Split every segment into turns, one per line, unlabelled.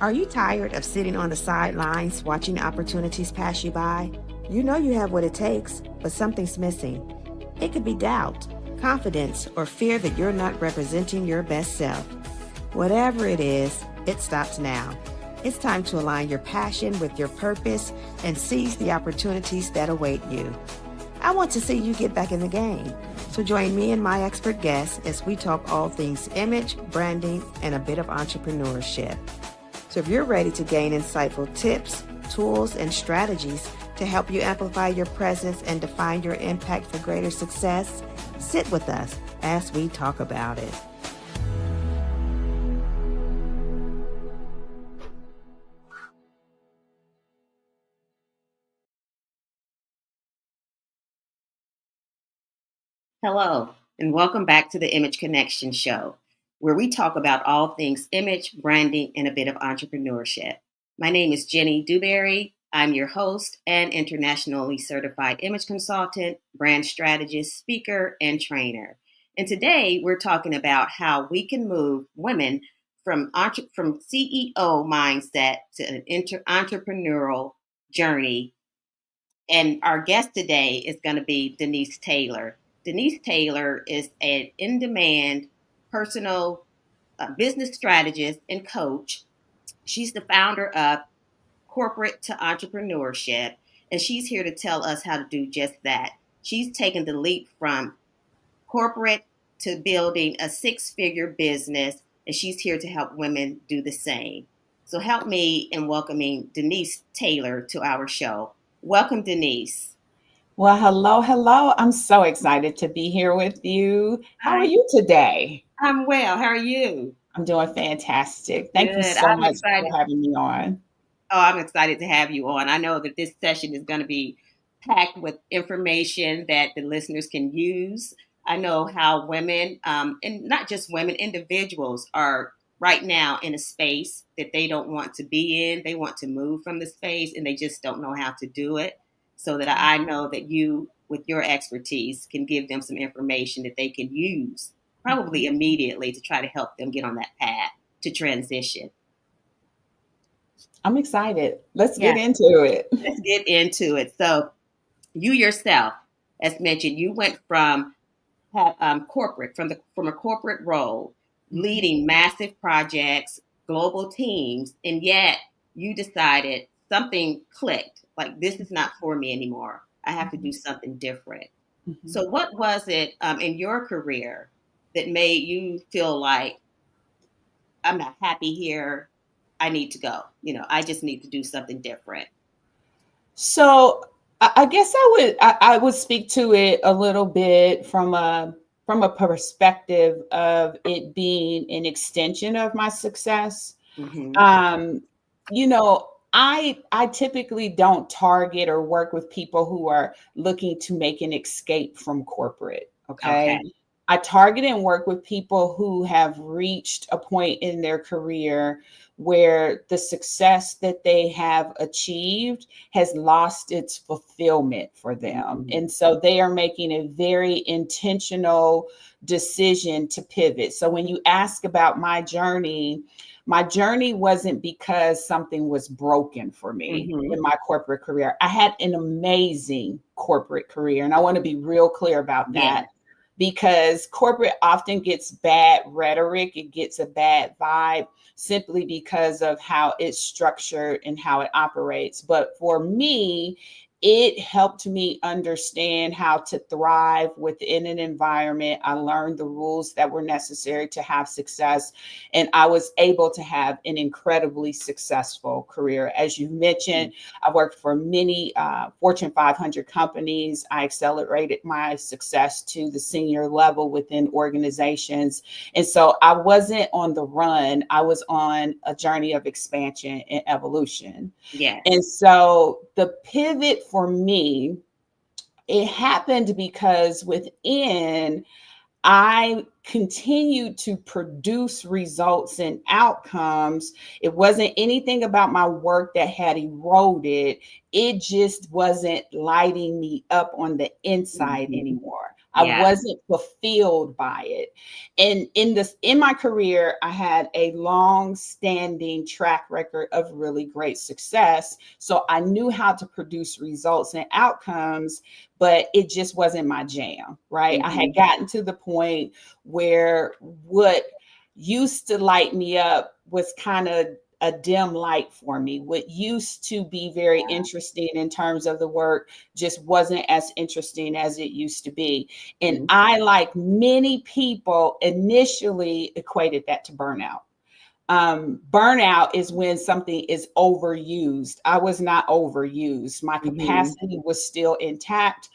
Are you tired of sitting on the sidelines watching opportunities pass you by? You know you have what it takes, but something's missing. It could be doubt, confidence, or fear that you're not representing your best self. Whatever it is, it stops now. It's time to align your passion with your purpose and seize the opportunities that await you. I want to see you get back in the game. So join me and my expert guests as we talk all things image, branding, and a bit of entrepreneurship. So if you're ready to gain insightful tips, tools, and strategies to help you amplify your presence and define your impact for greater success, sit with us as we talk about it. Hello, and welcome back to the Image Connection Show, where we talk about all things image, branding, and a bit of entrepreneurship. My name is Jenny Dewberry. I'm your host and internationally certified image consultant, brand strategist, speaker, and trainer. And today we're talking about how we can move women from CEO mindset to an entrepreneurial journey. And our guest today is going to be Denise Taylor. Denise Taylor is an in-demand personal business strategist and coach. She's the founder of Corporate to Entrepreneurship, and she's here to tell us how to do just that. She's taken the leap from corporate to building a six-figure business, and she's here to help women do the same. So help me in welcoming Denise Taylor to our show. Welcome, Denise.
Well, hello. I'm so excited to be here with you. How are
Hi.
you today?
I'm well. How are you?
I'm doing fantastic. Thank you
Good.
so much for having me on.
I'm excited to have you on. I know that this session is going to be packed with information that the listeners can use. I know how women, and not just women, individuals are right now in a space that they don't want to be in. They want to move from the space and they just don't know how to do it. So that I know that you, with your expertise, can give them some information that they can use probably immediately to try to help them get on that path to transition.
I'm excited. Let's
Yeah,
get into it.
let's get into it. So, you yourself, as mentioned, you went from corporate, from a corporate role, leading massive projects, global teams, and yet you decided something clicked. Like this is not for me anymore. I have to do something different. So, what was it in your career that made you feel like I'm not happy here? I need to go. I just need to do something different.
So I guess I would speak to it a little bit from a perspective of it being an extension of my success.
Mm-hmm.
Um, I typically don't target or work with people who are looking to make an escape from corporate.
Okay.
Okay. I target and work with people who have reached a point in their career where the success that they have achieved has lost its fulfillment for them.
Mm-hmm.
And so they are making a very intentional decision to pivot. So when you ask about my journey wasn't because something was broken for me
Mm-hmm.
in my corporate career. I had an amazing corporate career, and I want to be real clear about
Yeah.
that because corporate often gets bad rhetoric, it gets a bad vibe simply because of how it's structured and how it operates. But for me, it helped me understand how to thrive within an environment. I learned the rules that were necessary to have success, and I was able to have an incredibly successful career. As you mentioned, I worked for many Fortune 500 companies. I accelerated my success to the senior level within organizations. And so I wasn't on the run, I was on a journey of expansion and evolution.
Yeah.
And so the pivot for me, it happened because within I continued to produce results and outcomes. It wasn't anything about my work that had eroded. It just wasn't lighting me up on the inside
Mm-hmm.
anymore. I
Yeah.
wasn't fulfilled by it. And in my career, I had a long-standing track record of really great success. So I knew how to produce results and outcomes, but it just wasn't my jam, right? I had
Mm-hmm.
gotten to the point where what used to light me up was kind of a dim light for me. What used to be very interesting in terms of the work just wasn't as interesting as it used to be. And
Mm-hmm.
I, like many people, initially equated that to burnout. Burnout is when something is overused. I was not overused. My
Mm-hmm.
capacity was still intact.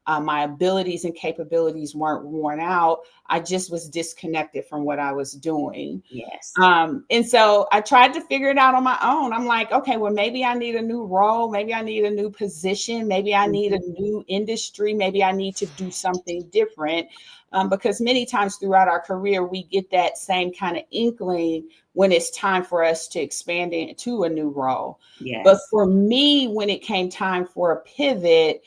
My abilities and capabilities weren't worn out. I just was disconnected from what I was doing.
Yes.
And so I tried to figure it out on my own. I'm like, okay, well, maybe I need a new role. Maybe I need a new position. Maybe I need a
Mm-hmm.
new industry. Maybe I need to do something different. Because many times throughout our career, we get that same kind of inkling when it's time for us to expand into a new role. But
Yes.
for me, when it came time for a pivot,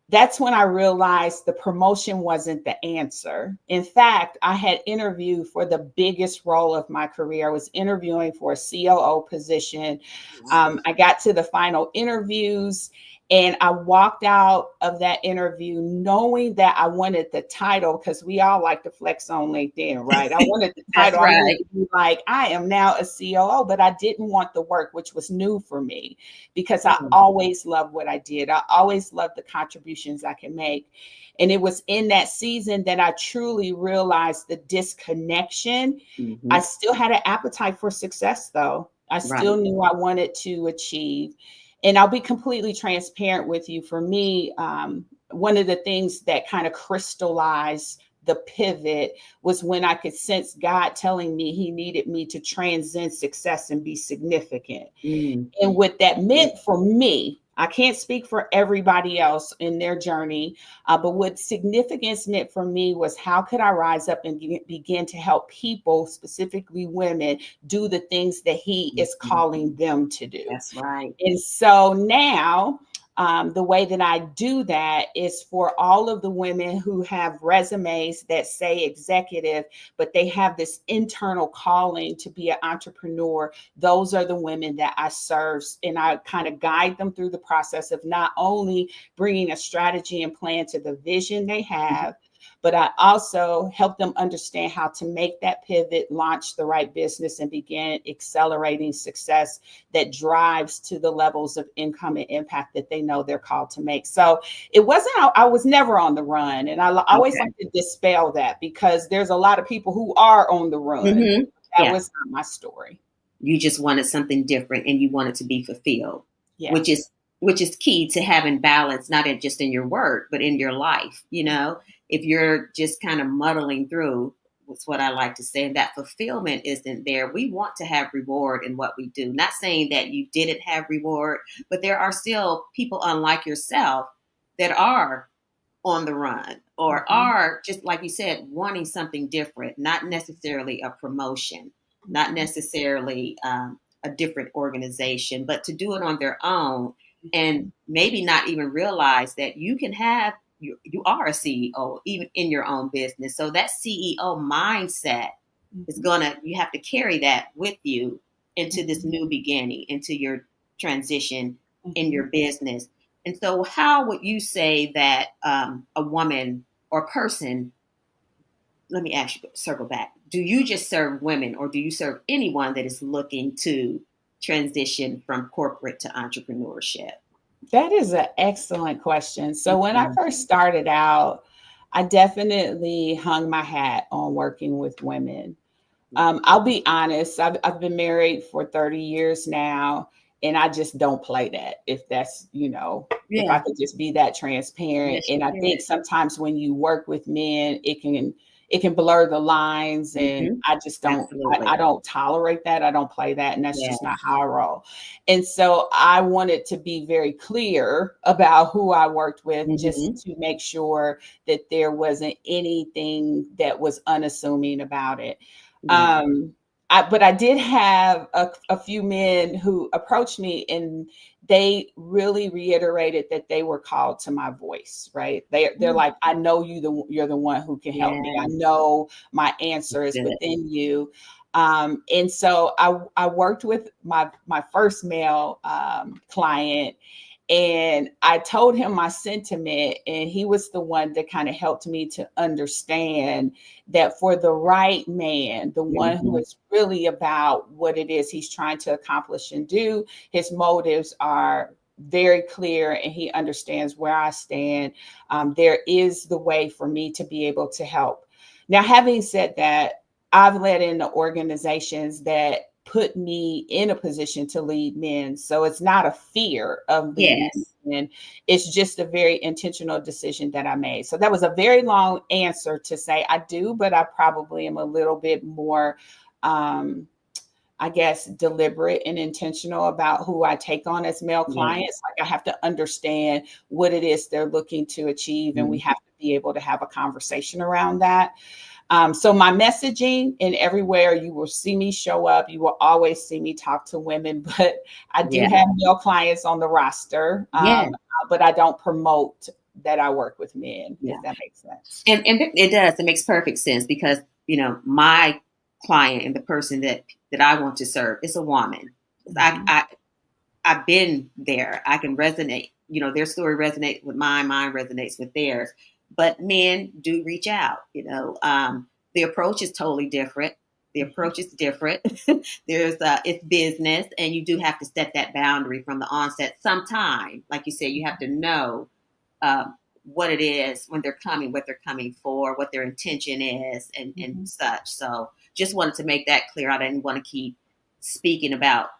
that's when I realized the promotion wasn't the answer. In fact, I had interviewed for the biggest role of my career. I was interviewing for a COO position. I got to the final interviews and I walked out of that interview knowing that I wanted the title, because we all like to flex on LinkedIn, right? I wanted the
That's
title. I wanted
right.
to be like, I am now a COO, but I didn't want the work, which was new for me because I
Mm-hmm.
always loved what I did. I always loved the contributions I can make. And it was in that season that I truly realized the disconnection. I
Mm-hmm.
still had an appetite for success, though. I
Right.
still knew I wanted to achieve. And I'll be completely transparent with you. For me, one of the things that kind of crystallized the pivot was when I could sense God telling me he needed me to transcend success and be significant.
Mm-hmm.
And what that meant for me, I can't speak for everybody else in their journey, but what significance meant for me was how could I rise up and begin to help people, specifically women, do the things that he is calling them to do.
That's right.
And so now, the way that I do that is for all of the women who have resumes that say executive, but they have this internal calling to be an entrepreneur. Those are the women that I serve, and I kind of guide them through the process of not only bringing a strategy and plan to the vision they have, but I also help them understand how to make that pivot, launch the right business, and begin accelerating success that drives to the levels of income and impact that they know they're called to make. So it wasn't, I was never on the run. And I always
Okay.
like to dispel that because there's a lot of people who are on the run.
Mm-hmm.
That
Yeah.
was not my story.
You just wanted something different and you wanted to be fulfilled, which
Yes.
is which is key to having balance, not in, just in your work, but in your life. You know, if you're just kind of muddling through, that's what I like to say, and that fulfillment isn't there. We want to have reward in what we do. Not saying that you didn't have reward, but there are still people unlike yourself that are on the run or
Mhm.
are, just like you said, wanting something different, not necessarily a promotion, not
Mhm.
necessarily a different organization, but to do it on their own and
Mhm.
maybe not even realize that you can have, you are a CEO even in your own business. So that CEO mindset is
Mhm.
gonna, you have to carry that with you into this
Mhm.
new beginning, into your transition in your
Mhm.
business. And so, how would you say that a woman or person, let me ask you, circle back, do you just serve women or do you serve anyone that is looking to transition from corporate to entrepreneurship?
That is an excellent question. So when I
Mhm.
first started out, I definitely hung my hat on working with women. I'll be honest, I've been married for 30 years now, and I just don't play that. If that's, if I
Yeah.
could just be that transparent.
Yes, you
And I think
did.
sometimes when you work with men, it can blur the lines, and
Hmm.
I just don't
Absolutely.
I don't tolerate that. I don't play that, and that's
Yeah.
just not how I roll. And so I wanted to be very clear about who I worked with, just
Hmm.
to make sure that there wasn't anything that was unassuming about it.
Yeah.
Um, but I did have a few men who approached me, and they really reiterated that they were called to my voice, right? They're like, I know you're the one who can help me. I
Yeah.
know my answer is
Good.
within you. And so I worked with my first male client, and I told him my sentiment, and he was the one that kind of helped me to understand that for the right man, the one who
Mhm.
is really about what it is he's trying to accomplish and do, his motives are very clear, and he understands where I stand. There is the way for me to be able to help. Now, having said that, I've led in the organizations that put me in a position to lead men. So it's not a fear of leading
Yes.
men. It's just a very intentional decision that I made. So that was a very long answer to say I do, but I probably am a little bit more, I guess, deliberate and intentional about who I take on as male
Yeah.
clients. Like I have to understand what it is they're looking to achieve, and we
Mhm.
have to be able to have a conversation around that. So my messaging, and everywhere you will see me show up, you will always see me talk to women, but I do
Yeah.
have male clients on the roster,
Yeah.
but I don't promote that I work with men,
Yeah.
if that makes sense.
And it does. It makes perfect sense because my client and the person that I want to serve is a woman.
Mhm.
I've been there. I can resonate. Their story resonates with mine. Mine resonates with theirs. But men do reach out. The approach is totally different. The
Mhm.
approach is different. It's business, and you do have to set that boundary from the onset. Sometime, like you said, you have to know what it is when they're coming, what they're coming for, what their intention is, and
Mhm.
such. So, just wanted to make that clear. I didn't want to keep speaking about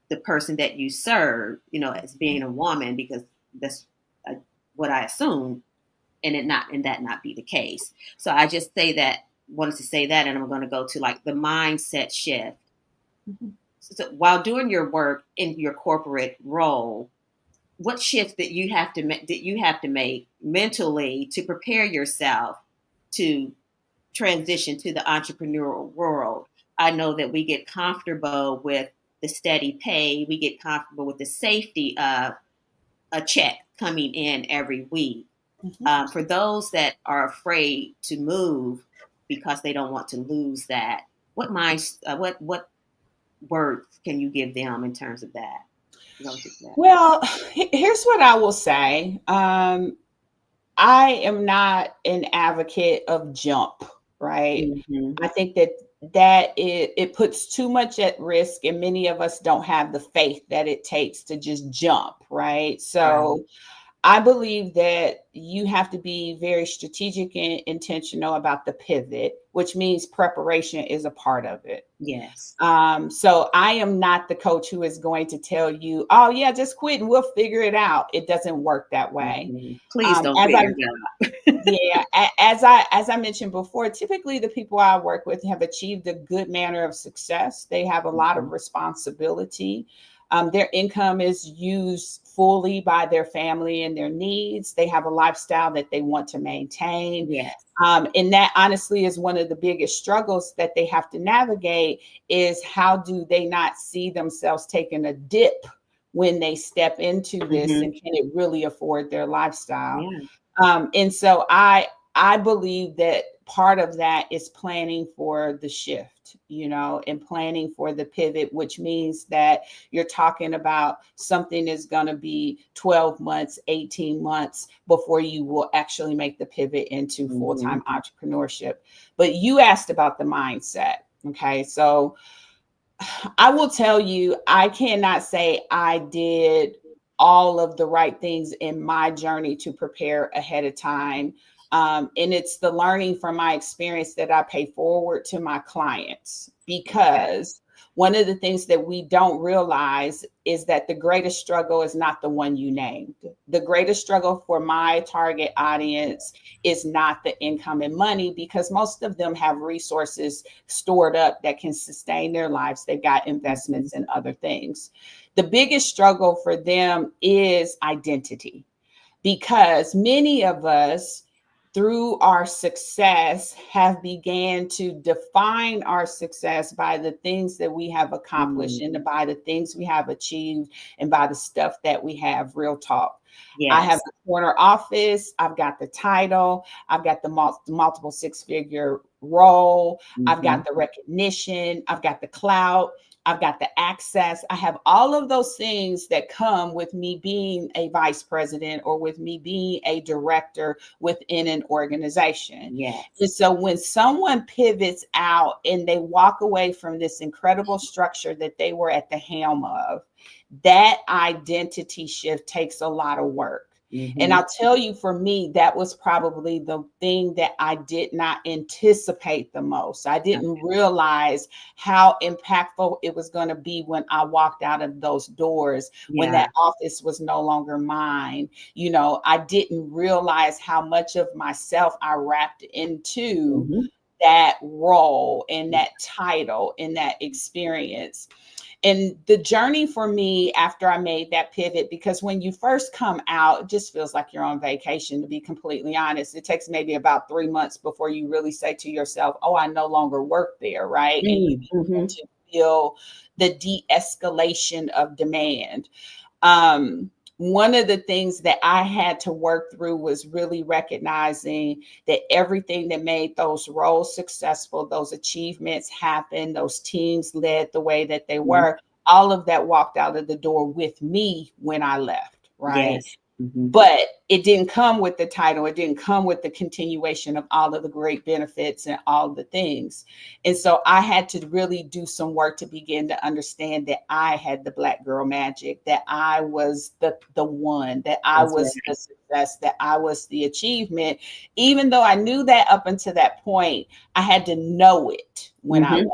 the person that you serve, as being a woman, because that's uh, what I assume, and that not be the case. So I just wanted to say that, and I'm going to go to like the mindset shift.
Mhm.
So while doing your work in your corporate role, what shifts that you have to make mentally to prepare yourself to transition to the entrepreneurial world? I know that we get comfortable with the steady pay, we get comfortable with the safety of a check coming in every week.
Mhm.
For those that are afraid to move because they don't want to lose that, what words can you give them in terms of that? Relative to that.
Well, here's what I will say. I am not an advocate of jump, right?
Mm-hmm.
I think it puts too much at risk, and many of us don't have the faith that it takes to just jump, right?
Right.
So I believe that you have to be very strategic and intentional about the pivot, which means preparation is a part of it.
Yes.
So I am not the coach who is going to tell you, oh yeah, just quit and we'll figure it out. It doesn't work that way.
Mm-hmm. Please don't
As
quit
I
your job.
Yeah, as I mentioned before, typically the people I work with have achieved a good manner of success. They have a lot of
Mhm.
responsibility. Their income is used fully by their family and their needs. They have a lifestyle that they want to maintain.
Yes.
And that honestly is one of the biggest struggles that they have to navigate, is how do they not see themselves taking a dip when they step into this,
Hmm.
and can it really afford their lifestyle?
Yeah.
And so I believe that part of that is planning for the shift, and planning for the pivot, which means that you're talking about something is going to be 12 months, 18 months before you will actually make the pivot into
Hmm.
full-time entrepreneurship. But you asked about the mindset. Okay. So I will tell you, I cannot say I did all of the right things in my journey to prepare ahead of time. And it's the learning from my experience that I pay forward to my clients,
Okay.
because one of the things that we don't realize is that the greatest struggle is not the one you named. The greatest struggle for my target audience is not the income and money, because most of them have resources stored up that can sustain their lives. They've got
Hmm.
investments and other things. The biggest struggle for them is identity, because many of us through our success have began to define our success by the things that we have accomplished
Mm.
and by the things we have achieved and by the stuff that we have. Real talk. I have
Yes.
the corner office. I've got the title. I've got the multiple six-figure role. I've
Hmm.
got the recognition. I've got the clout. I've got the access. I have all of those things that come with me being a vice president or with me being a director within an organization.
Yes.
And so when someone pivots out and they walk away from this incredible structure that they were at the helm of, that identity shift takes a lot of work. And
Hmm.
I'll tell you, for me, that was probably the thing that I did not anticipate the most. I didn't realize how impactful it was going to be when I walked out of those doors, when
Yeah.
that office was no longer mine. I didn't realize how much of myself I wrapped into
Hmm.
that role and that title and that experience. And the journey for me after I made that pivot, because when you first come out, it just feels like you're on vacation, to be completely honest. It takes maybe about 3 months before you really say to yourself, oh, I no longer work there, right? And you begin
Hmm.
to feel the de-escalation of demand. um, One of the things that I had to work through was really recognizing that everything that made those roles successful, those achievements happen, those teams led the way that they
Hmm.
were, all of that walked out of the door with me when I left, right?
Yes. Hmm.
But it didn't come with the title. It didn't come with the continuation of all of the great benefits and all the things. And so I had to really do some work to begin to understand that I had the Black girl magic, that I was the one, that I
That's
was the
right.
success, that I was the achievement. Even though I knew that up until that point, I had to know it when I
Hmm.
left.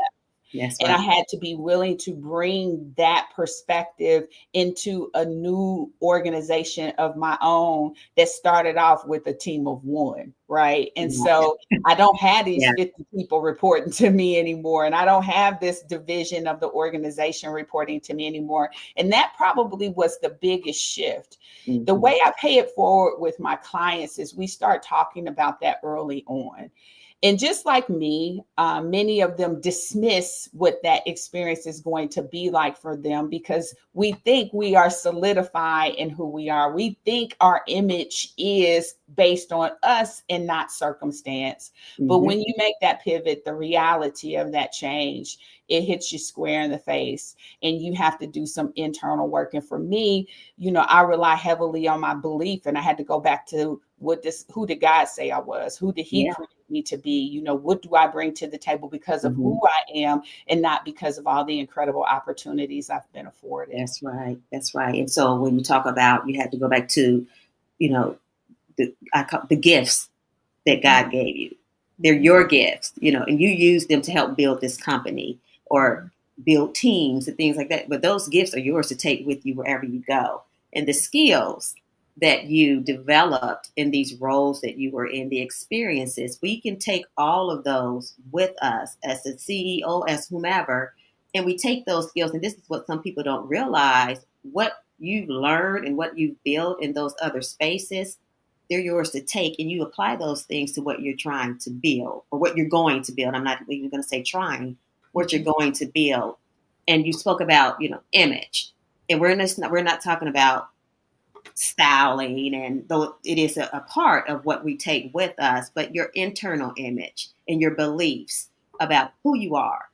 That's
And
right.
I had to be willing to bring that perspective into a new organization of my own that started off with a team of one, right? And
Yeah.
so I don't have these
Yeah.
50 people reporting to me anymore. And I don't have this division of the organization reporting to me anymore. And that probably was the biggest shift. The
Hmm.
way I pay it forward with my clients is we start talking about that early on. And just like me, many of them dismiss what that experience is going to be like for them because we think we are solidified in who we are. We think our image is based on us and not circumstance. But
Hmm.
when you make that pivot, the reality of that change, it hits you square in the face and you have to do some internal work. And for me, I rely heavily on my belief, and I had to go back to who did God say I was? Who did he
Yeah.
create me to be? What do I bring to the table because of
Hmm.
who I am and not because of all the incredible opportunities I've been afforded.
That's right. That's right. And so when you talk about, you had to go back to, you know, the gifts that
Mhm,
God gave you. They're
mhm,
your gifts, and you use them to help build this company or
mhm,
build teams and things like that. But those gifts are yours to take with you wherever you go. And the skills that you developed in these roles that you were in, the experiences, we can take all of those with us as a CEO, as whomever, and we take those skills. And this is what some people don't realize: what you've learned and what you've built in those other spaces, they're yours to take, and you apply those things to what you're trying to build or what you're going to build. I'm not even going to say trying, what you're
mhm,
going to build. And you spoke about, image, and we're not talking about styling, and though it is a part of what we take with us, but your internal image and your beliefs about who you are,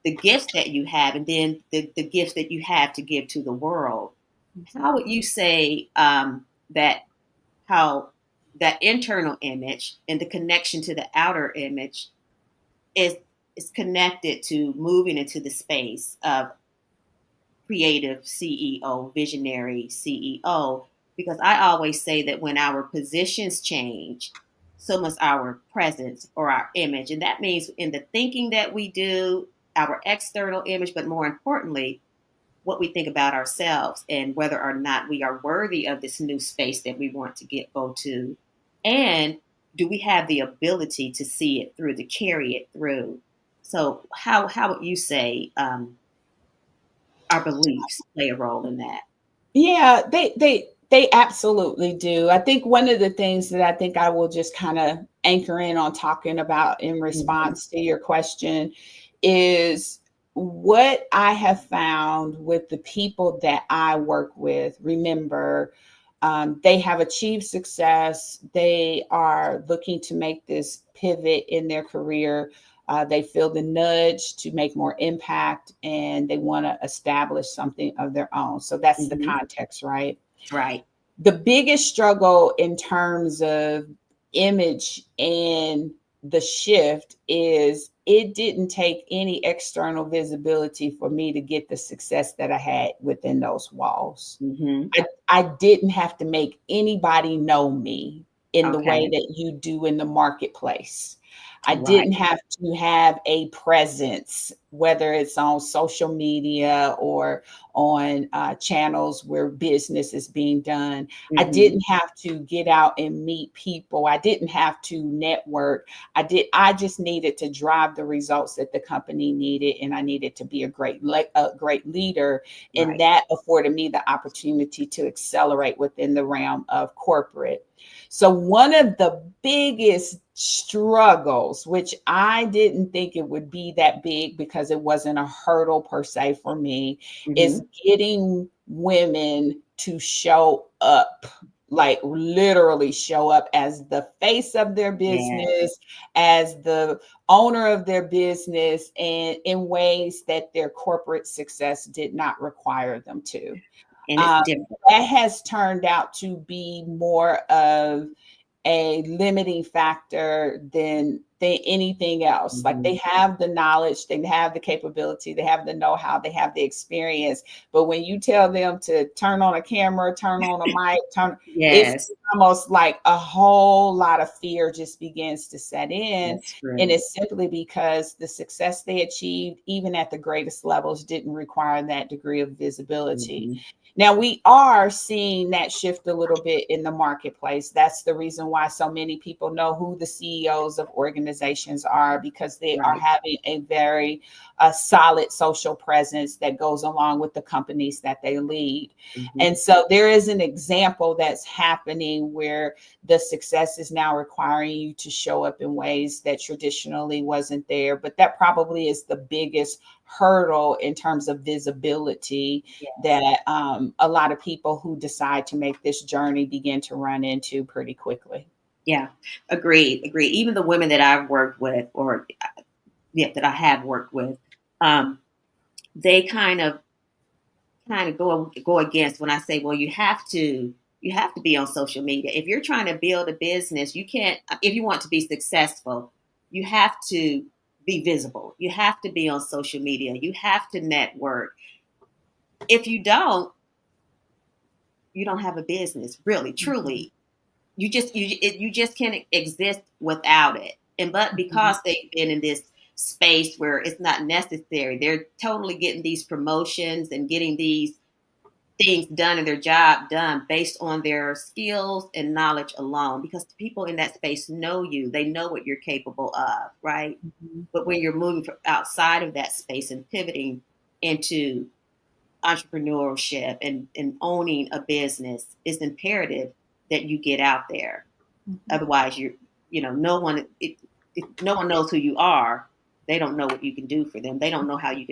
the gifts that you have, and then the gifts that you have to give to the world.
mhm.
How would you say that how that internal image and the connection to the outer image is is connected to moving into the space of creative CEO, visionary CEO? Because I always say that when our positions change, so must our presence or our image. And that means in the thinking that we do, our external image, but more importantly, what we think about ourselves and whether or not we are worthy of this new space that we want to go to. And do we have the ability to see it through, to carry it through? So how would you say our beliefs play a role in that?
Yeah, they They absolutely do. I think one of the things that I think I will just kind of anchor in on talking about in
Mm-hmm.
response to your question is what I have found with the people that I work with. Remember, they have achieved success. They are looking to make this pivot in their career. They feel the nudge to make more impact and they want to establish something of their own. So that's the
Mm-hmm.
context, right?
Right.
The biggest struggle in terms of image and the shift is it didn't take any external visibility for me to get the success that I had within those walls.
Mm-hmm.
I didn't have to make anybody know me in the way
Okay.
that you do in the marketplace. I
Right.
didn't have to have a presence, whether it's on social media or on channels where business is being done. I
Mm-hmm.
didn't have to get out and meet people. I didn't have to network. I just needed to drive the results that the company needed, and I needed to be a great leader, and
Right.
that afforded me the opportunity to accelerate within the realm of corporate. So one of the biggest struggles, which I didn't think it would be that big because it wasn't a hurdle per se for me,
Mm-hmm.
is getting women to show up, like literally show up as the face of their
Yeah.
business, as the owner of their business, and in ways that their corporate success did not require them to.
And it's
Um,
different.
that has turned out to be more of a limiting factor than anything else. Like
Mm-hmm.
they have the knowledge, they have the capability, they have the know-how, they have the experience. But when you tell them to turn on a camera, turn on a mic, it's
Yes.
almost like a whole lot of fear just begins to set in.
That's
And
true.
it's simply because the success they achieved, even at the greatest levels, didn't require that degree of visibility.
Mm-hmm.
Now, we are seeing that shift a little bit in the marketplace. That's the reason why so many people know who the CEOs of organizations are, because they are
Right.
having a very solid social presence that goes along with the companies that they lead.
Mm-hmm.
And so there is an example that's happening where the success is now requiring you to show up in ways that traditionally wasn't there. But that probably is the biggest hurdle in terms of visibility
Yes.
that a lot of people who decide to make this journey begin to run into pretty quickly.
Yeah. Agreed. Agreed. Even the women that I've worked with, or yeah, that I have worked with, um, they kind of go against when I say, well, you have to be on social media. If you're trying to build a business, you can't. If you want to be successful, you have to be visible. You have to be on social media. You have to network. If you don't have a business. Really,
Mhm,
truly, you just can't exist without it. And but
mhm,
because they've been in this space where it's not necessary, they're totally getting these promotions and getting these things done and their job done based on their skills and knowledge alone, because the people in that space know you, they know what you're capable of, right?
mhm,
But when you're moving from outside of that space and pivoting into entrepreneurship and owning a business, it's imperative that you get out there.
mhm,
Otherwise, no one, if no one knows who you are, they don't know what you can do for them. They don't know how they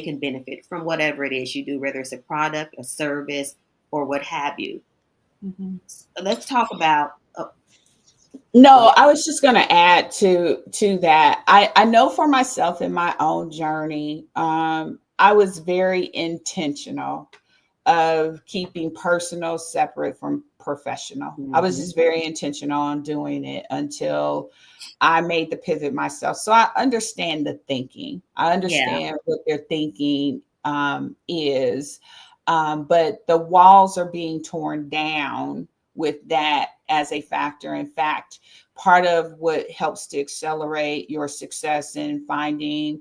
can benefit from whatever it is you do, whether it's a product, a service, or what have you.
mhm.
So let's talk about. Oh, go
No,
ahead.
I was just going to add to that. I know for myself in my own journey, I was very intentional of keeping personal separate from professional. I was
Mm-hmm.
just very intentional on doing it until I made the pivot myself. So I understand the thinking. I
Yeah.
understand what their thinking is, but the walls are being torn down with that as a factor. In fact, part of what helps to accelerate your success in finding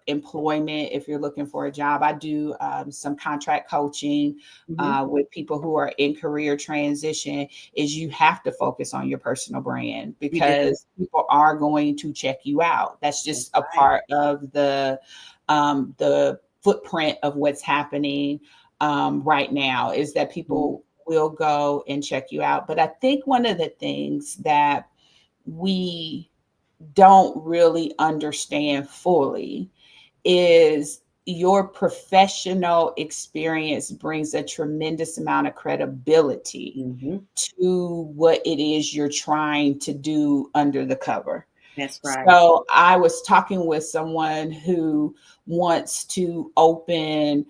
employment, if you're looking for a job, I do some contract coaching
Mm-hmm.
with people who are in career transition, is you have to focus on your personal brand
We do.
because people are going to check you out. That's
That's
just a
right.
part of the footprint of what's happening. right now, is that people will go and check you out. But I think one of the things that we don't really understand fully is your professional experience brings a tremendous amount of credibility
Mm-hmm.
to what it is you're trying to do under the cover.
That's right.
So I was talking with someone who wants to open,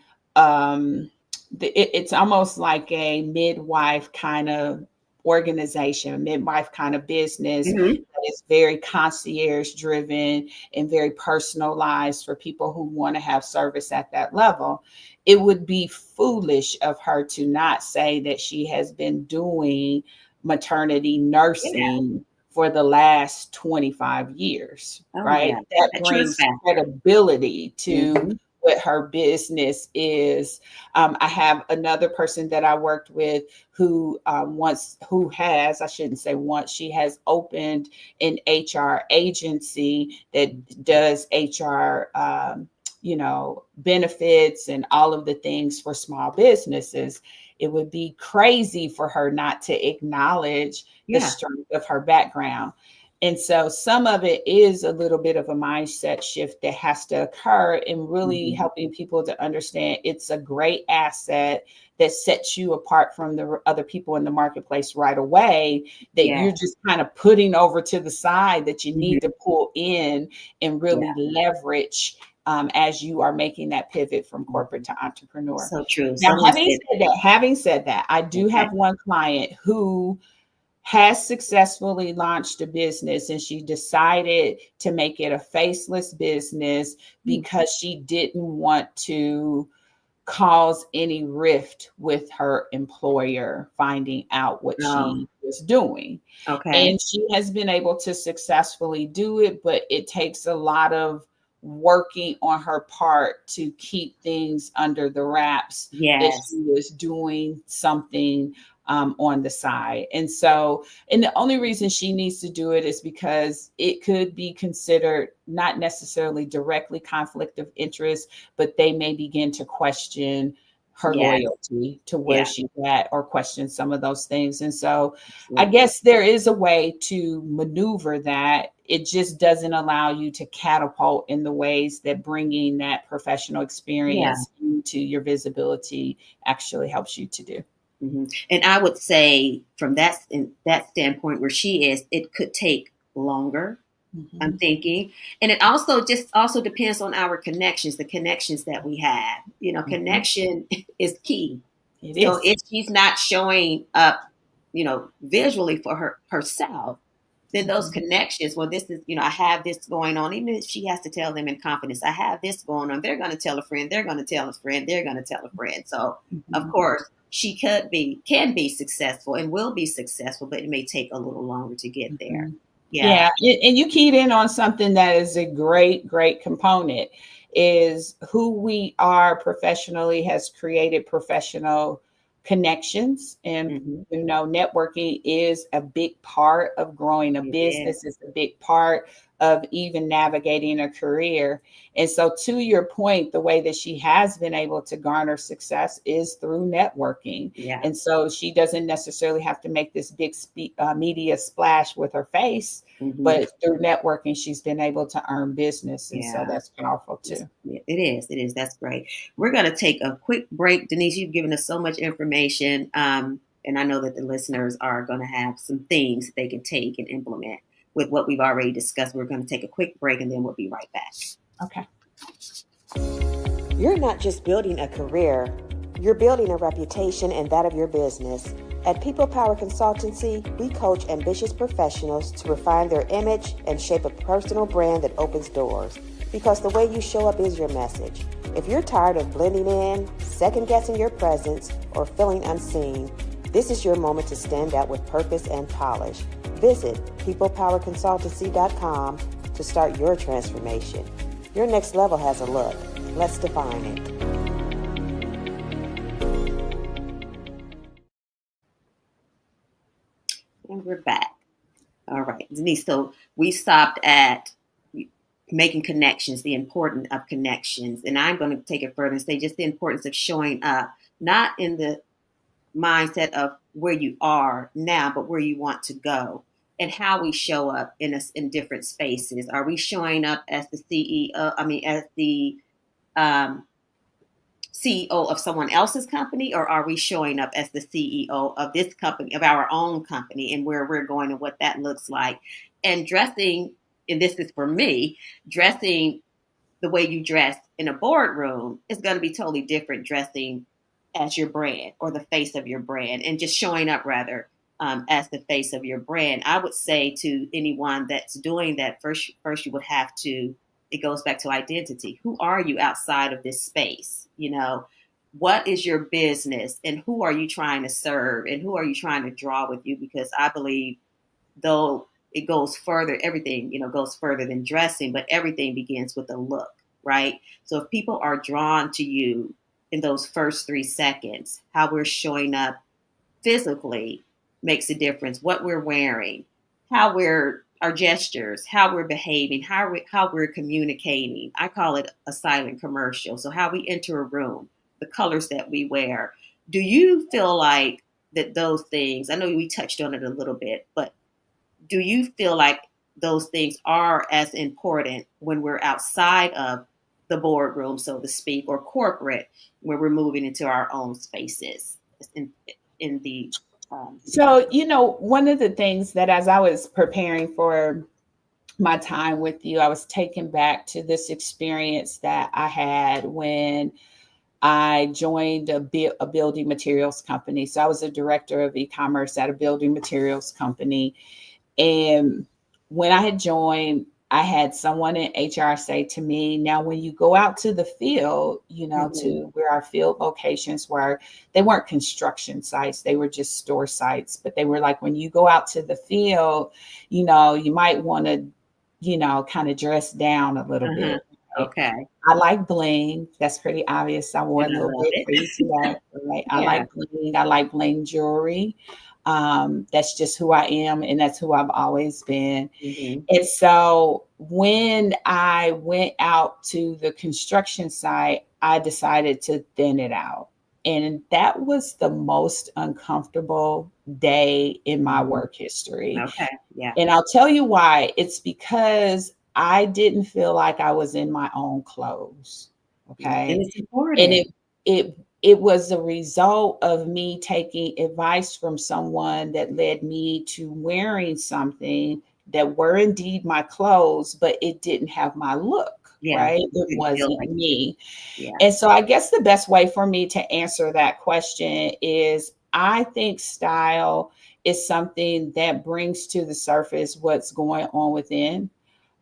it's almost like a midwife kind of organization, a midwife kind of business
Mm-hmm.
that is very concierge driven and very personalized for people who want to have service at that level. It would be foolish of her to not say that she has been doing maternity
Yeah.
nursing for the last 25 years,
Oh, yeah.
right? That
A trust
brings
factor.
credibility to
Mm-hmm.
what her business is. I have another person that I worked with who I shouldn't say once, she has opened an HR agency that does HR, benefits and all of the things for small businesses. It would be crazy for her not to acknowledge the
Yeah.
strength of her background. And so some of it is a little bit of a mindset shift that has to occur in really
Mm-hmm.
helping people to understand it's a great asset that sets you apart from the other people in the marketplace right away, that
Yeah.
you're just kind of putting over to the side, that you
Mm-hmm.
need to pull in and
Yeah.
really leverage as you are making that pivot from corporate
Mm-hmm.
to entrepreneur.
So true.
Now,
Someone said,
having said that, I do
okay.
have one client who has successfully launched a business, and she decided to make it a faceless business
Hmm.
because she didn't want to cause any rift with her employer finding out what
Oh,
she was doing.
okay.
And she has been able to successfully do it, but it takes a lot of working on her part to keep things under the wraps that she
Yes.
was doing something on the side. And the only reason she needs to do it is because it could be considered not necessarily directly conflict of interest, but they may begin to question her
Yes.
loyalty to where
Yeah.
she's at, or question some of those things. And so I
Absolutely.
guess there is a way to maneuver that. It just doesn't allow you to catapult in the ways that bringing that professional
Yeah.
experience into your visibility actually helps you to do.
Hmm. And I would say from that standpoint where she is, it could take longer. I'm
Mhm.
thinking, and it also depends on our connections, the connections that we have.
Mhm.
Connection is key.
It
So
is.
if she's not showing up, visually for herself, then those
Mhm.
connections, well, this is, I have this going on. Even if she has to tell them in confidence, I have this going on. They're going to tell a friend. They're going to tell a friend. They're going to tell a friend. So, of
Mhm.
course, she can be successful and will be successful, but it may take a little longer to get there.
Mhm.
Yeah.
Yeah, and you keyed in on something that is a great component, is who we are professionally has created professional connections. And
Hmm.
networking is a big part of growing a
It is.
business. It's a big part of even navigating a career. And so, to your point, the way that she has been able to garner success is through networking.
Yeah.
And so she doesn't necessarily have to make this big media splash with her face,
Hmm.
but through networking, she's been able to earn business. And so
Yeah.
that's powerful too.
It is. It is. That's great. We're going to take a quick break. Denise, you've given us so much information. And I know that the listeners are going to have some things that they can take and implement with what we've already discussed. We're going to take a quick break and then we'll be right back.
Okay.
You're not just building a career, you're building a reputation and that of your business. At People Power Consultancy, we coach ambitious professionals to refine their image and shape a personal brand that opens doors. Because the way you show up is your message. If you're tired of blending in, second-guessing your presence, or feeling unseen, this is your moment to stand out with purpose and polish. Visit peoplepowerconsultancy.com to start your transformation. Your next level has a look. Let's define it. And we're back. All right, Denise. So we stopped at making connections, the importance of connections. And I'm going to take it further and say just the importance of showing up not in the mindset of where you are now, but where you want to go, and how we show up in different spaces. Are we showing up as the CEO? I mean, as the um, CEO of someone else's company, or are we showing up as the CEO of this company, of our own company, and where we're going and what that looks like? And dressing, and this is for me, dressing the way you dress in a boardroom is going to be totally different dressing as your brand or the face of your brand, and just showing up rather as the face of your brand. I would say to anyone that's doing that, first you would have to, it goes back to identity. Who are you outside of this space? You know, what is your business, and who are you trying to serve, and who are you trying to draw with you? Because I believe, though it goes further, everything, goes further than dressing, but everything begins with a look, right? So if people are drawn to you in those first 3 seconds, how we're showing up physically makes a difference. What we're wearing, our gestures, how we're behaving, how we're communicating. I call it a silent commercial. So how we enter a room, the colors that we wear. Do you feel like that those things, I know we touched on it a little bit, but do you feel like those things are as important when we're outside of the boardroom, so to speak, or corporate, where we're moving into our own spaces in in the
So, one of the things that as I was preparing for my time with you, I was taken back to this experience that I had when I joined a building materials company. So I was a director of e-commerce at a building materials company. And when I had joined, I had someone in HR say to me, now, when you go out to the field,
Mhm.
to where our field locations were, they weren't construction sites, they were just store sites. But they were like, when you go out to the field, you might want to, kind of dress down a little
Uh-huh.
bit. Right?
Okay.
I like bling. That's pretty obvious. I wore a
And I
little
love
bit
it.
for you today. Right? I
Yeah.
like bling. I like bling jewelry. That's just who I am, and that's who I've always been.
Hmm.
And so when I went out to the construction site, I decided to thin it out. And that was the most uncomfortable day in my
Hmm.
work history.
Okay. Yeah.
And I'll tell you why. It's because I didn't feel like I was in my own clothes.
And
Okay.
it's
And
important.
it was a result of me taking advice from someone that led me to wearing something that were indeed my clothes, but it didn't have my look,
Yeah.
right?
You
It
didn't feel
wasn't
like,
me.
yeah.
And so I guess the best way for me to answer that question is I think style is something that brings to the surface what's going on within.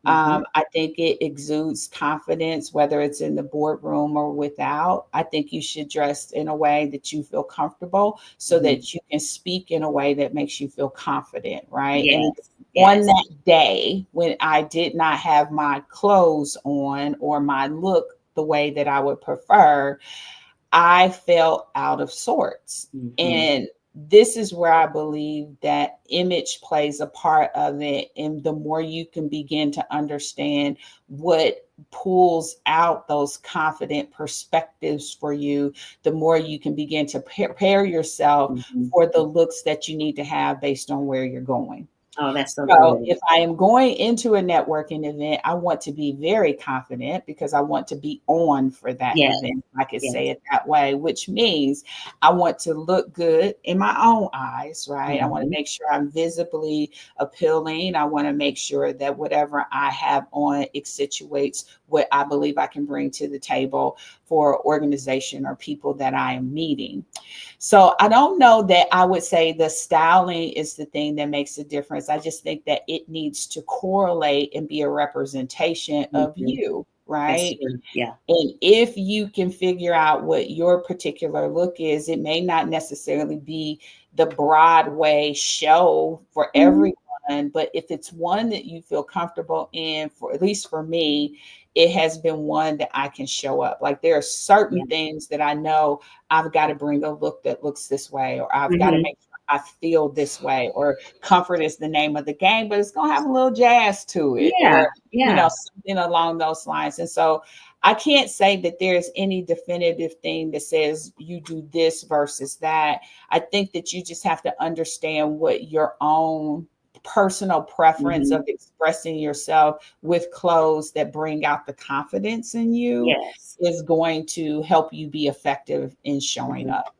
Hmm.
I think it exudes confidence, whether it's in the boardroom or without. I think you should dress in a way that you feel comfortable so
Hmm.
that you can speak in a way that makes you feel confident, right? And
Yes.
on
Yes.
that day when I did not have my clothes on or my look the way that I would prefer, I felt out of sorts.
Hmm.
And this is where I believe that image plays a part of it. And the more you can begin to understand what pulls out those confident perspectives for you, the more you can begin to prepare yourself
Hmm.
for the looks that you need to have based on where you're going.
Oh, that's so
So
good.
if I am going into a networking event, I want to be very confident because I want to be on for that
Yes.
event. If I could
Yes.
say it that way, which means I want to look good in my own eyes, right? I want to
Hmm.
make sure I'm visibly appealing. I want to make sure that whatever I have on accentuates what I believe I can bring to the table for organization or people that I am meeting. So I don't know that I would say the styling is the thing that makes a difference. I just think that it needs to correlate and be a representation of
Hmm.
you,
That's
right?
true. Yeah.
And if you can figure out what your particular look is, it may not necessarily be the Broadway show for
Mhm.
everyone, but if it's one that you feel comfortable in, for at least for me, it has been one that I can show up. Like there are certain
Yeah.
things that I know I've got to bring a look that looks this way, or I've got to
Hmm.
make sure I feel this way, or comfort is the name of the game, but it's going to have a little jazz to it,
Yeah.
or
Yeah.
something along those lines. And so I can't say that there's any definitive thing that says you do this versus that. I think that you just have to understand what your own personal preference
Mm-hmm.
of expressing yourself with clothes that bring out the confidence in you
Yes.
is going to help you be effective in showing
Mm-hmm.
up.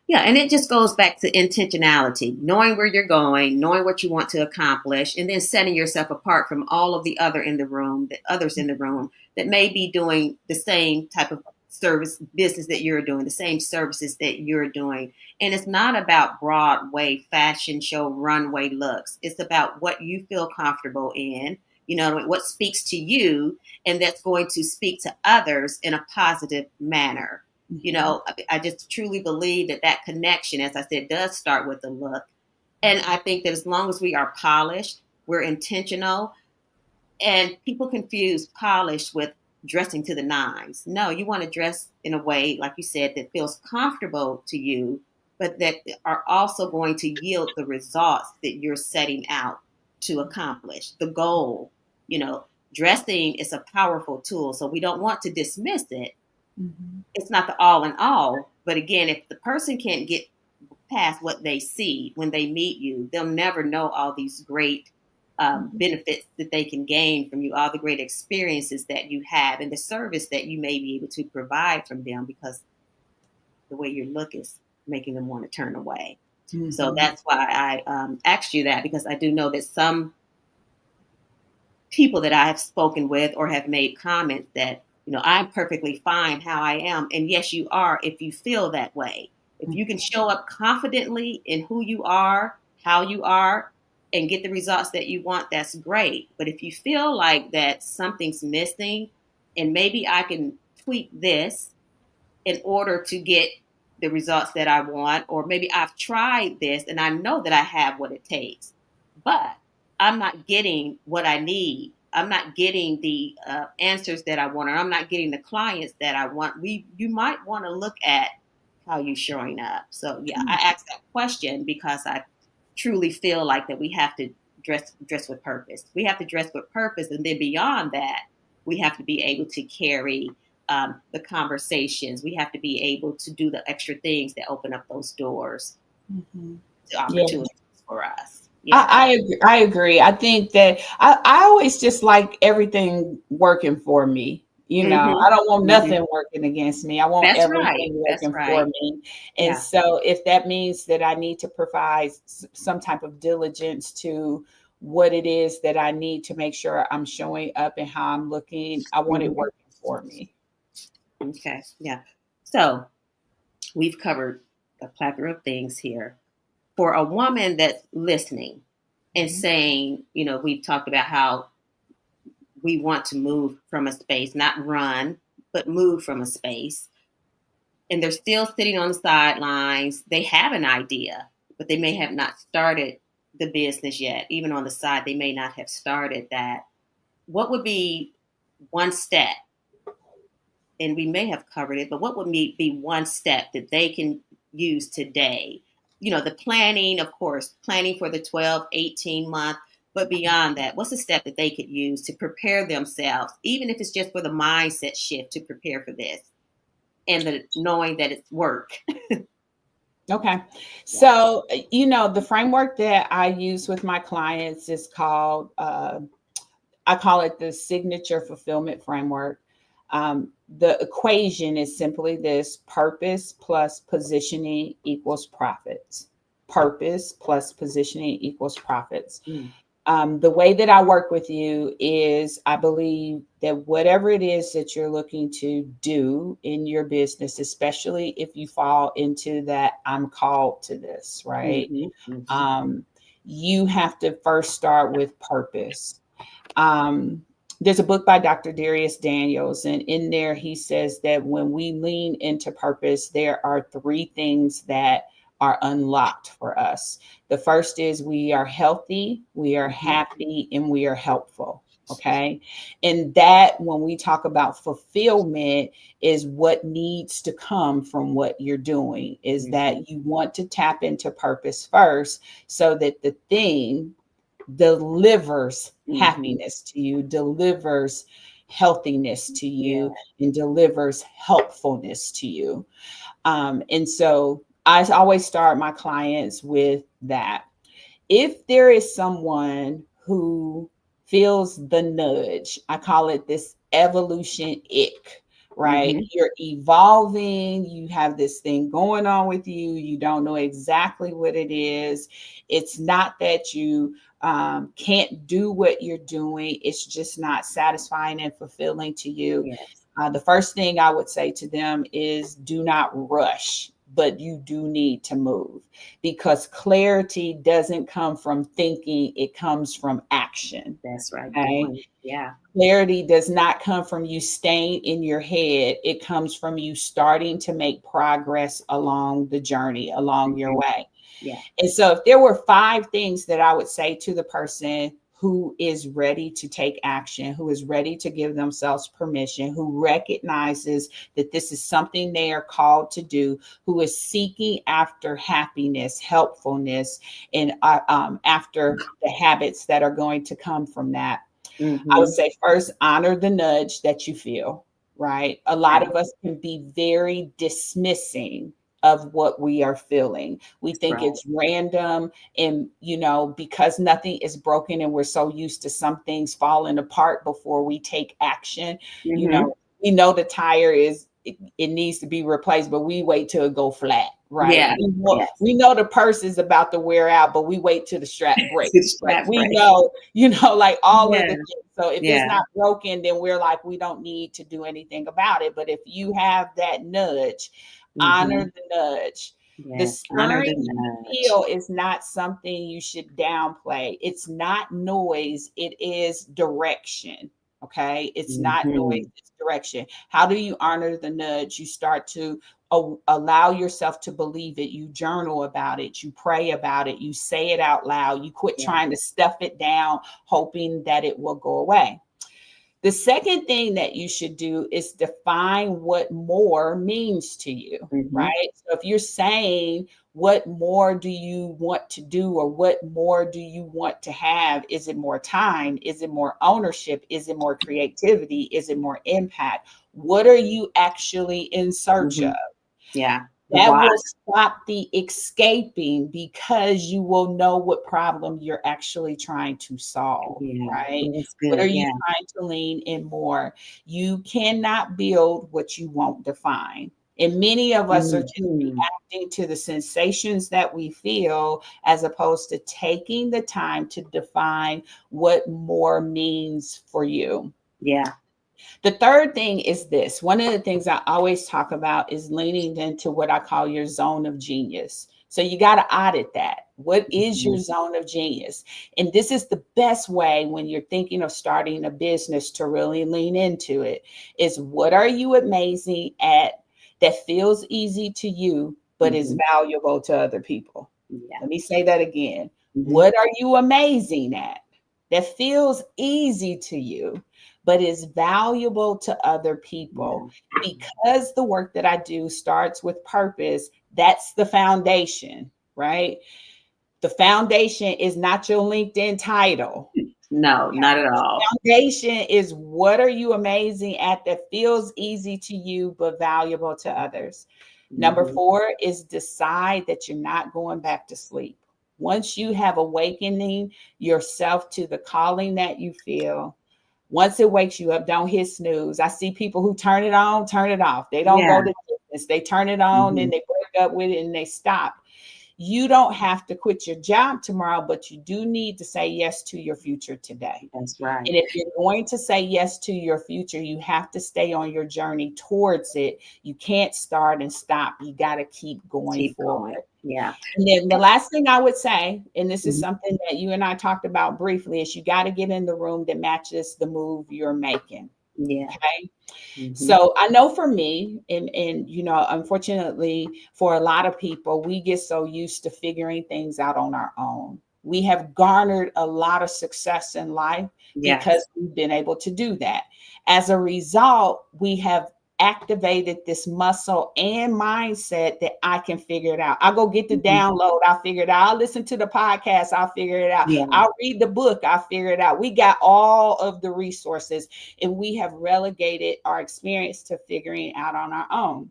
Yeah, and it just goes back to intentionality, knowing where you're going, knowing what you want to accomplish, and then setting yourself apart from all of the others in the room that may be doing the same type of service business that you're doing, the same services that you're doing. And it's not about Broadway fashion show runway looks. It's about what you feel comfortable in, what speaks to you, and that's going to speak to others in a positive manner.
Mhm,
I just truly believe that connection, as I said, does start with the look. And I think that as long as we are polished, we're intentional, and people confuse polished with dressing to the nines. No, you want to dress in a way, like you said, that feels comfortable to you, but that are also going to yield the results that you're setting out to accomplish, the goal. You know, Dressing is a powerful tool, so we don't want to dismiss it.
mhm,
It's not the all in all. But again, if the person can't get past what they see when they meet you, they'll never know all these great
mhm,
benefits that they can gain from you, all the great experiences that you have, and the service that you may be able to provide from them, because the way your look is making them want to turn away. So
mhm,
that's why I asked you that, because I do know that some people that I have spoken with or have made comments that, I'm perfectly fine how I am. And yes, you are, if you feel that way. If you can
mhm,
show up confidently in who you are, how you are, and get the results that you want, that's great. But if you feel like that something's missing, and maybe I can tweak this in order to get the results that I want, or maybe I've tried this and I know that I have what it takes, but I'm not getting what I need. I'm not getting the answers that I want, or I'm not getting the clients that I want. You might want to look at how you're showing up. So yeah, I asked that question because I truly feel like that we have to dress with purpose. We have to dress with purpose, and then beyond that, we have to be able to carry the conversations. We have to be able to do the extra things that open up those doors
mhm.
to
Yeah.
opportunities for us. Yeah.
I agree. I think that I always just like everything working for me.
Hmm.
I don't want
Hmm.
nothing working against me. I want
That's right.
everything
That's
working for
right.
me. And
Yeah.
so if that means that I need to provide some type of diligence to what it is that I need to make sure I'm showing up and how I'm looking, I want it
Hmm.
working for me.
Okay. Yeah. So we've covered a plethora of things here. For a woman that's listening and
Mhm,
saying, we've talked about how we want to move from a space, not run, but move from a space. And they're still sitting on the sidelines. They have an idea, but they may have not started the business yet. Even on the side, they may not have started that. What would be one step? And we may have covered it, but what would be one step that they can use today? The planning, of course, planning for the 12, 18 month, but beyond that, what's a step that they could use to prepare themselves, even if it's just for the mindset shift to prepare for this, and the knowing that it's work?
Okay.
Yeah.
So, the framework that I use with my clients is called, I call it the signature fulfillment framework. The equation is simply this: purpose plus positioning equals profits. Purpose plus positioning equals profits.
Mm.
The way that I work with you is I believe that whatever it is that you're looking to do in your business, especially if you fall into that I'm called to this, right?
Mhm, mhm,
Um, you have to first start with purpose. Um, there's a book by Dr. Darius Daniels, and in there he says that when we lean into purpose, there are three things that are unlocked for us. The first is we are healthy, we are
mhm,
happy, and we are helpful. Okay. And that, when we talk about fulfillment, is what needs to come from what you're doing, is
mhm,
that you want to tap into purpose first so that the thing delivers
mhm,
happiness to you, delivers healthiness to
Yeah.
you and delivers helpfulness to you. And so I always start my clients with that. If there is someone who feels the nudge, I call it this evolution ick, right?
Mm-hmm.
You're evolving, you have this thing going on with you don't know exactly what it is. It's not that you can't do what you're doing, it's just not satisfying and fulfilling to you.
Yes.
The first thing I would say to them is do not rush, but you do need to move, because clarity doesn't come from thinking, it comes from action.
That's right.
Okay.
Doing. Yeah.
Clarity does not come from you staying in your head, it comes from you starting to make progress along the journey, along your
Mm-hmm.
way.
Yeah.
And so, if there were 5 things that I would say to the person who is ready to take action, who is ready to give themselves permission, who recognizes that this is something they are called to do, who is seeking after happiness, helpfulness, and after the habits that are going to come from that, I would
Mm-hmm.
say first, honor the nudge that you feel, right? A lot
Yeah.
of us can be very dismissing of what we are feeling. We
That's
think
right.
it's random. And, because nothing is broken and we're so used to some things falling apart before we take action, you
Mm-hmm.
know, we know the tire it needs to be replaced, but we wait till it go flat, right?
Yeah.
We know,
Yes.
we know the purse is about to wear out, but we wait till the strap breaks.
To the
Like
strap
we
break.
know, like all of the
Yeah.
things. So if it's
Yeah.
not broken, then we're like, we don't need to do anything about it. But if you have that nudge,
Mm-hmm.
honor the nudge. The
Yes. Honor
stirring
the
you
nudge.
feel is not something you should downplay. It's not noise, it is direction. Okay. It's not noise,
Mm-hmm.
it's direction. How do you honor the nudge? You start to allow yourself to believe it. You journal about it. You pray about it. You say it out loud. You quit
Yeah.
trying to stuff it down, hoping that it will go away. The second thing that you should do is define what more means to you,
Mm-hmm.
right? So if you're saying, what more do you want to do, or what more do you want to have? Is it more time? Is it more ownership? Is it more creativity? Is it more impact? What are you actually in search
Mm-hmm.
of?
Yeah. The
That
why.
will stop the escaping, because you will know what problem you're actually trying to solve,
Yeah.
right?
Yeah, that's
What are
good.
you
Yeah.
trying to lean in more? You cannot build what you won't define. And many of us are just
Mm-hmm.
reacting to the sensations that we feel, as opposed to taking the time to define what more means for you.
Yeah.
The third thing is this. One of the things I always talk about is leaning into what I call your zone of genius. So you got to audit that. What is
Mm-hmm.
your zone of genius? And this is the best way when you're thinking of starting a business to really lean into it, is what are you amazing at that feels easy to you, but is
Mm-hmm.
valuable to other people?
Yeah.
Let me say that again.
Mm-hmm.
What are you amazing at that feels easy to you, but is valuable to other people?
Yeah.
Because the work that I do starts with purpose, that's the foundation, right? The foundation is not your LinkedIn title.
No, not at all.
Foundation is, what are you amazing at that feels easy to you, but valuable to others? Number
Mm-hmm.
4 is decide that you're not going back to sleep. Once you have awakening yourself to the calling that you feel, once it wakes you up, don't hit snooze. I see people who turn it on, turn it off. They don't
Yeah.
go to fitness. They turn it on
Mm-hmm.
and they break up with it and they stop. You don't have to quit your job tomorrow, but you do need to say yes to your future today.
That's right.
And if you're going to say yes to your future, you have to stay on your journey towards it. You can't start and stop. You got to keep going
Keep
forward.
going. Yeah.
And then the last thing I would say, and this is
Mm-hmm.
something that you and I talked about briefly, is you got to get in the room that matches the move you're making.
Yeah.
Okay.
Mm-hmm.
So I know for me, and unfortunately for a lot of people, we get so used to figuring things out on our own. We have garnered a lot of success in life because
Yes.
we've been able to do that. As a result, we have activated this muscle and mindset that I can figure it out. I'll go get the
Mhm.
download. I'll figure it out. I'll listen to the podcast. I'll figure it out.
Yeah.
I'll read the book. I'll figure it out. We got all of the resources, and we have relegated our experience to figuring it out on our own.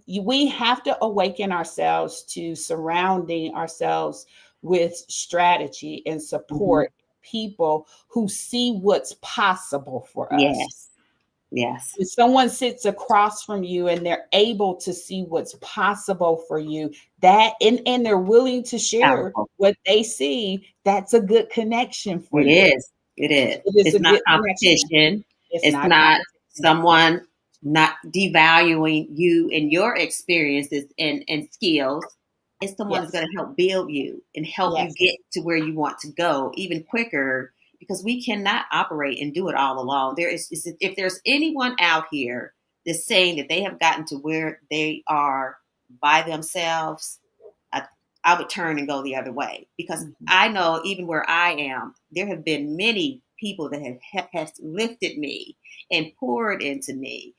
We have to awaken ourselves to surrounding ourselves with strategy and
Mhm.
support people who see what's possible for us.
Yes. Yes.
If someone sits across from you and they're able to see what's possible for you, that and they're willing to share
Powerful.
what they see, that's a good connection for
It
you.
is. It is.
It is
It's
a
not
good connection.
competition.
It's
It's
not
not
competition.
someone not devaluing you and your experiences and skills. It's someone that's
Yes.
going to help build you and help you
Yes.
get to where you want to go even quicker because we cannot operate and do it all alone. If there's anyone out here that's saying that they have gotten to where they are by themselves, I, I would turn and go the other way because
Mhm.
I know even where I am, there have been many people that have lifted me and poured into me.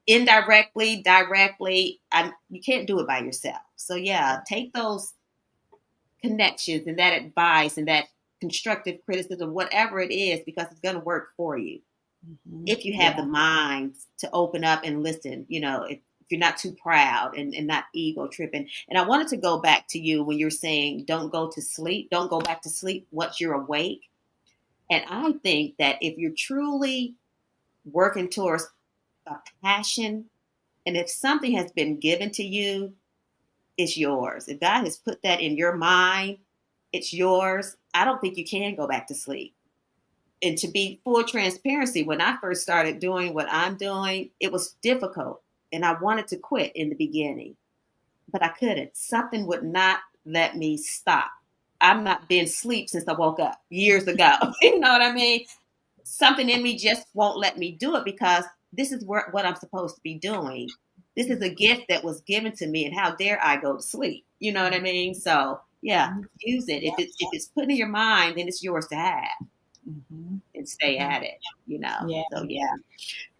Indirectly, directly. You can't do it by yourself. So yeah, take those connections and that advice and that constructive criticism, whatever it is, because it's going to work for you
Mhm.
if you have the
Yeah.
mind to open up and listen, if you're not too proud and not ego tripping. And I wanted to go back to you when you're saying don't go to sleep, don't go back to sleep once you're awake. And I think that if you're truly working towards a passion, and if something has been given to you, it's yours. If God has put that in your mind, it's yours. I don't think you can go back to sleep. And to be full transparency, when I first started doing what I'm doing, it was difficult. And I wanted to quit in the beginning, but I couldn't. Something would not let me stop. I'm not been asleep since I woke up years ago. You know what I mean? Something in me just won't let me do it because this is what I'm supposed to be doing. This is a gift that was given to me, and how dare I go to sleep? You know what I mean? So yeah,
Mhm.
use it. If
Yeah.
it's put in your mind, then it's yours to have
Mhm.
and stay
Mhm.
at it. You know.
Yeah.
So yeah.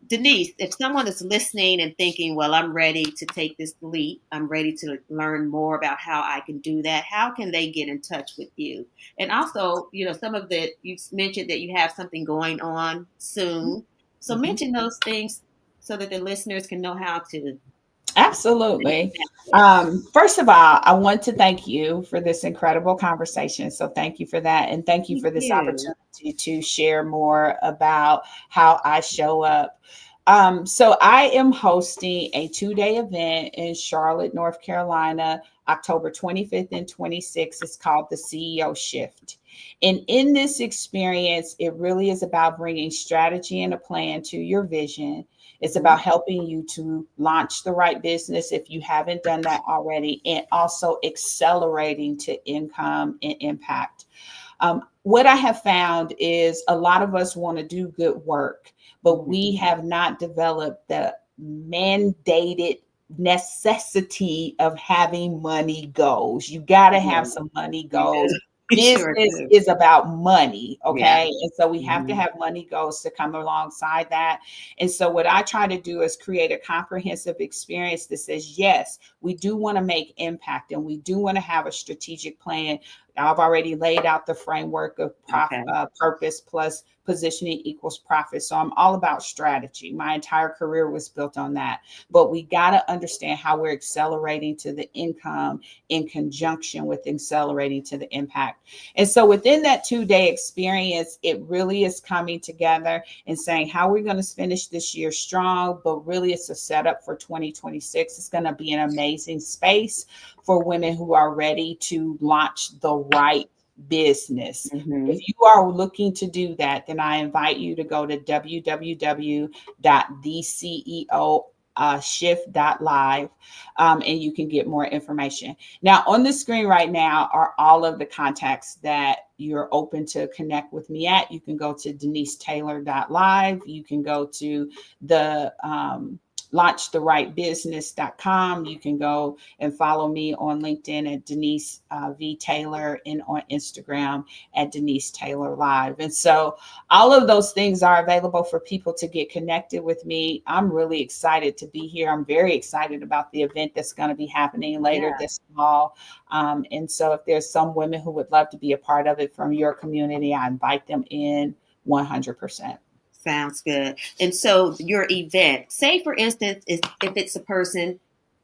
Denise, if someone is listening and thinking, well, I'm ready to take this leap, I'm ready to learn more about how I can do that, how can they get in touch with you? And also, some of you mentioned that you have something going on soon. So
Mhm.
mention those things so that the listeners can know how to
Absolutely.
connect with.
First of all, I want to thank you for this incredible conversation. So, thank you for that. And thank you
Thank
for this
you.
opportunity to share more about how I show up. So, I am hosting a 2-day event in Charlotte, North Carolina, October 25th and 26th. It's called the CEO Shift. And in this experience, it really is about bringing strategy and a plan to your vision. It's about
Mhm.
helping you to launch the right business if you haven't done that already, and also accelerating to income and impact. What I have found is a lot of us want to do good work, but
Mhm.
we have not developed the mandated necessity of having money goals. You got to
Yeah,
have some money
you do.
goals.
You sure
Business
do.
is about money,
Yeah.
okay? And so we have to
Mhm.
have money goals to come alongside that. And so what I try to do is create a comprehensive experience that says, yes, we do want to make impact and we do want to have a strategic plan. I've already laid out the framework of
Okay.
purpose plus positioning equals profit. So I'm all about strategy. My entire career was built on that. But we got to understand how we're accelerating to the income in conjunction with accelerating to the impact. And so within that 2-day experience, it really is coming together and saying how we're going to finish this year strong, but really it's a setup for 2026. It's going to be an amazing space for women who are ready to launch the right business. If
Mhm.
you are looking to do that, then I invite you to go to www.theceo shift.live, and you can get more information. Now, on the screen right now are all of the contacts that you're open to connect with me at. You can go to denisetaylor.live. You can go to the launchtherightbusiness.com. You can go and follow me on LinkedIn at Denise V. Taylor, and on Instagram at Denise Taylor Live. And so all of those things are available for people to get connected with me. I'm really excited to be here. I'm very excited about the event that's going to be happening later this fall. And so if there's some women who would love to be a part of it from your community, I invite them in 100%.
Sounds good. And so your event, say for instance, if it's a person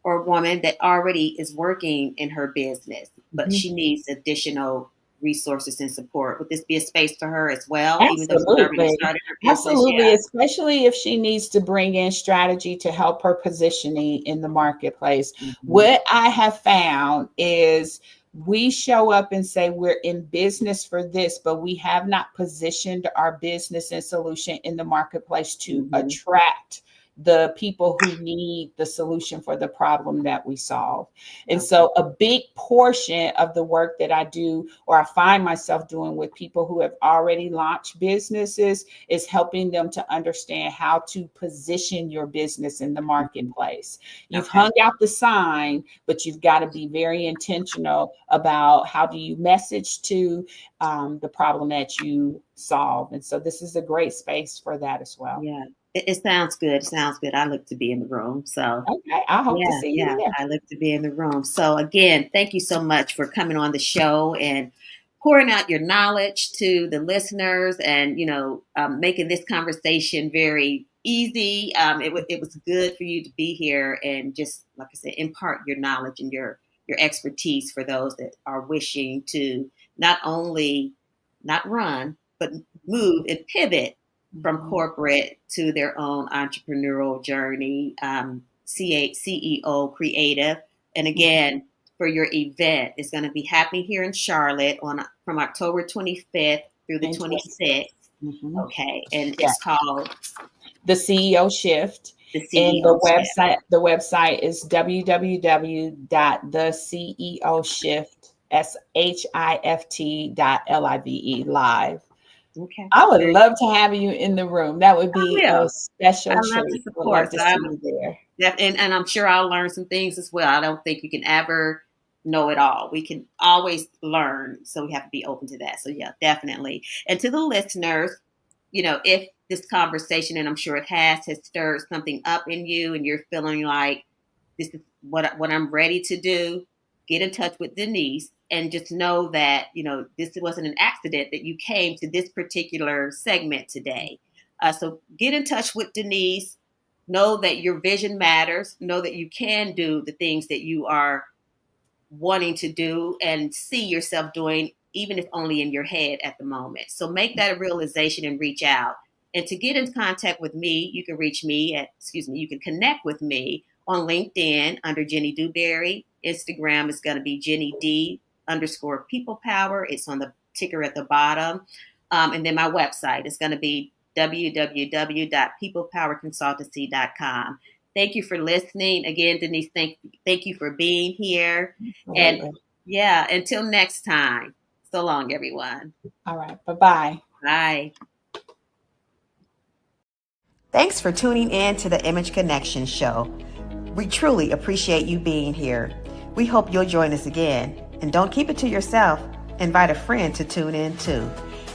or woman that already is working in her business, but she needs additional resources and support, would this be a space for her as well?
Absolutely.
Even though she's already started her business?
Absolutely.
Yeah.
Especially if she needs to bring in strategy to help her positioning in the marketplace. What I have found is we show up and say we're in business for this, but we have not positioned our business and solution in the marketplace to attract the people who need the solution for the problem that we solve. And so a big portion of the work that I do, or I find myself doing with people who have already launched businesses, is helping them to understand how to position your business in the marketplace. You've hung out the sign, but you've got to be very intentional about how do you message to the problem that you solve. And so this is a great space for that as well.
Yeah. It sounds good. It sounds good. I look to be in the room. So
okay, I hope to see you there.
I look to be in the room. So again, thank you so much for coming on the show and pouring out your knowledge to the listeners, and making this conversation very easy. It was good for you to be here and just, like I said, impart your knowledge and your expertise for those that are wishing to not only not run, but move and pivot from corporate to their own entrepreneurial journey, CEO creative. And again, for your event, it's going to be happening here in Charlotte from October 25th through the 26th. Okay. And it's called
The CEO Shift. And the website is www.theceoshift.live live.
Okay.
I would love to have you in the room. That would be a special treat.
I'd love to
see you there.
And I'm sure I'll learn some things as well. I don't think you can ever know it all. We can always learn. So we have to be open to that. So yeah, definitely. And to the listeners, if this conversation, and I'm sure it has stirred something up in you and you're feeling like this is what I'm ready to do, get in touch with Denise. And just know that, this wasn't an accident that you came to this particular segment today. So get in touch with Denise. Know that your vision matters. Know that you can do the things that you are wanting to do and see yourself doing, even if only in your head at the moment. So make that a realization and reach out. And to get in contact with me, you can reach me you can connect with me on LinkedIn under Jenny Dewberry. Instagram is going to be Jenny D_people power. It's on the ticker at the bottom. And then my website is going to be www.peoplepowerconsultancy.com. Thank you for listening. Again, Denise, thank you for being here. And until next time. So long, everyone.
All right. Bye-bye.
Bye. Thanks for tuning in to the Image Connection Show. We truly appreciate you being here. We hope you'll join us again. And don't keep it to yourself. Invite a friend to tune in too.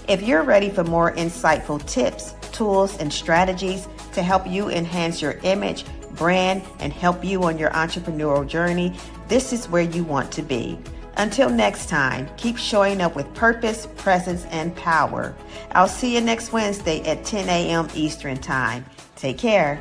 If you're ready for more insightful tips, tools, and strategies to help you enhance your image, brand, and help you on your entrepreneurial journey, this is where you want to be. Until next time, keep showing up with purpose, presence, and power. I'll see you next Wednesday at 10 a.m. Eastern Time. Take care.